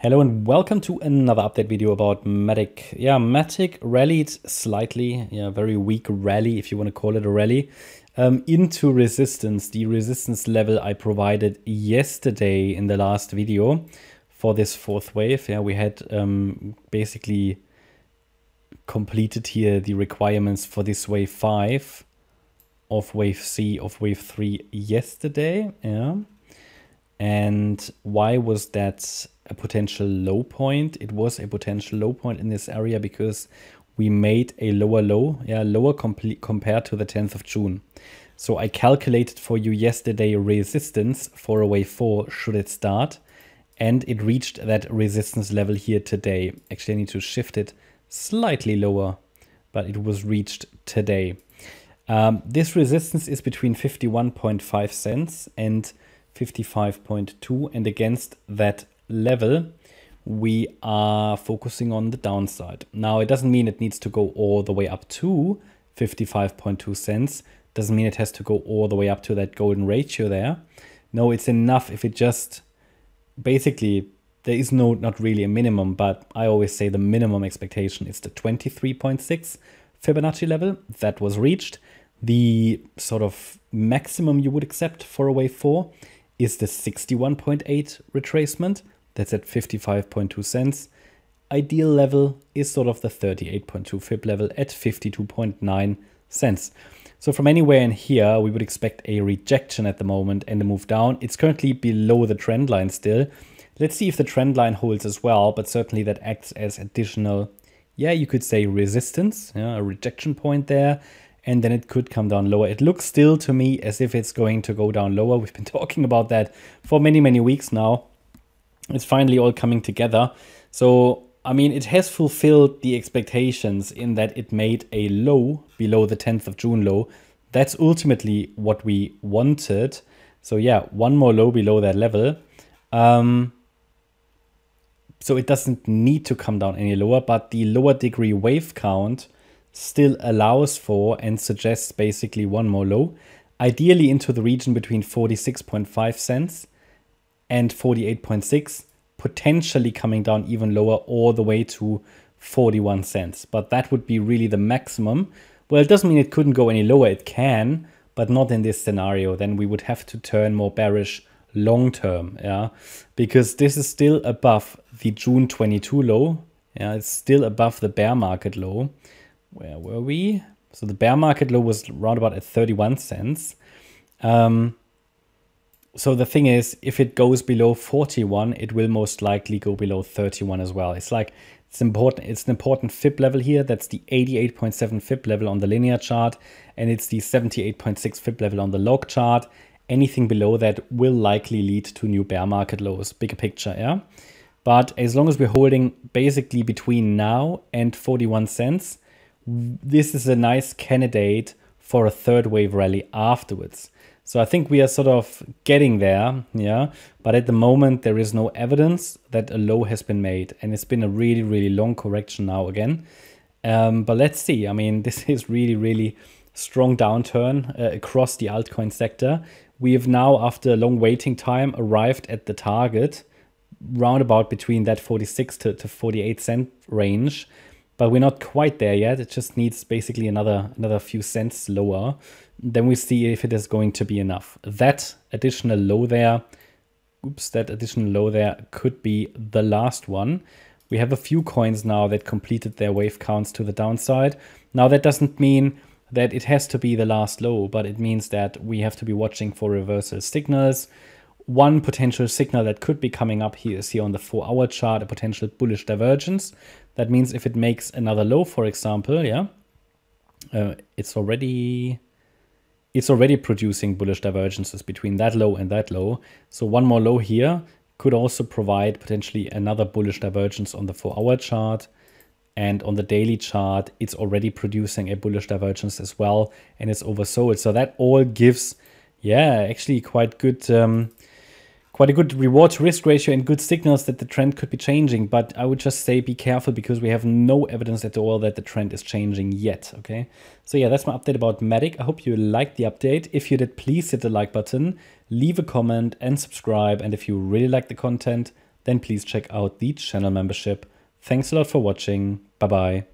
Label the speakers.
Speaker 1: Hello and welcome to another update video about MATIC. Yeah, MATIC rallied slightly, very weak rally, if you want to call it a rally, into resistance, the resistance level I provided yesterday in the last video for this fourth wave. Yeah, we had basically completed here the requirements for this wave 5 of wave C of wave 3 yesterday. Yeah. And why was that a potential low point? It was a potential low point in this area because we made a lower low, lower compared to the 10th of June. So I calculated for you yesterday resistance for a wave 4 should it start, and it reached that resistance level here today. Actually, I need to shift it slightly lower, but it was reached today. This resistance is between 51.5 cents and 55.2, and against that level we are focusing on the downside. Now it doesn't mean it needs to go all the way up to 55.2 cents, doesn't mean it has to go all the way up to that golden ratio there. No, it's enough if it just basically, there is not really a minimum, but I always say the minimum expectation is the 23.6 Fibonacci level that was reached. The sort of maximum you would accept for a wave 4 is the 61.8 retracement. That's at 55.2 cents. Ideal level is sort of the 38.2 fib level at 52.9 cents. So from anywhere in here, we would expect a rejection at the moment and a move down. It's currently below the trend line still. Let's see if the trend line holds as well, but certainly that acts as additional, you could say resistance, a rejection point there. And then it could come down lower. It looks still to me as if it's going to go down lower. We've been talking about that for many, many weeks now. It's finally all coming together. So, I mean, it has fulfilled the expectations in that it made a low below the 10th of June low. That's ultimately what we wanted. So yeah, one more low below that level. So it doesn't need to come down any lower, but the lower degree wave count still allows for and suggests basically one more low, ideally into the region between 46.5 cents and 48.6, potentially coming down even lower all the way to 41 cents. But that would be really the maximum. Well, it doesn't mean it couldn't go any lower. It can, but not in this scenario. Then we would have to turn more bearish long term, because this is still above the June 22 low. It's still above the bear market low. Where were we? So the bear market low was round about at 31 cents. So the thing is, if it goes below 41, it will most likely go below 31 as well. It's like, it's important. It's an important fib level here. That's the 88.7 fib level on the linear chart. And it's the 78.6 fib level on the log chart. Anything below that will likely lead to new bear market lows. Bigger picture, But as long as we're holding basically between now and 41 cents, this is a nice candidate for a third wave rally afterwards. So I think we are sort of getting there, But at the moment, there is no evidence that a low has been made. And it's been a really, really long correction now again. But let's see. I mean, this is really, really strong downturn across the altcoin sector. We have now, after a long waiting time, arrived at the target roundabout between that 46 to 48 cent range. But we're not quite there yet. It just needs basically another few cents lower. Then we see if it is going to be enough. That additional low there, could be the last one. We have a few coins now that completed their wave counts to the downside. Now that doesn't mean that it has to be the last low, but it means that we have to be watching for reversal signals. One potential signal that could be coming up here is here on the 4-hour chart, a potential bullish divergence. That means if it makes another low, for example, it's already producing bullish divergences between that low and that low. So one more low here could also provide potentially another bullish divergence on the 4-hour chart. And on the daily chart, it's already producing a bullish divergence as well, and it's oversold. So that all gives, actually quite a good reward to risk ratio and good signals that the trend could be changing. But I would just say be careful because we have no evidence at all that the trend is changing yet. Okay, so that's my update about MATIC. I hope you liked the update. If you did, please hit the like button, leave a comment and subscribe. And if you really like the content, then please check out the channel membership. Thanks a lot for watching. Bye bye.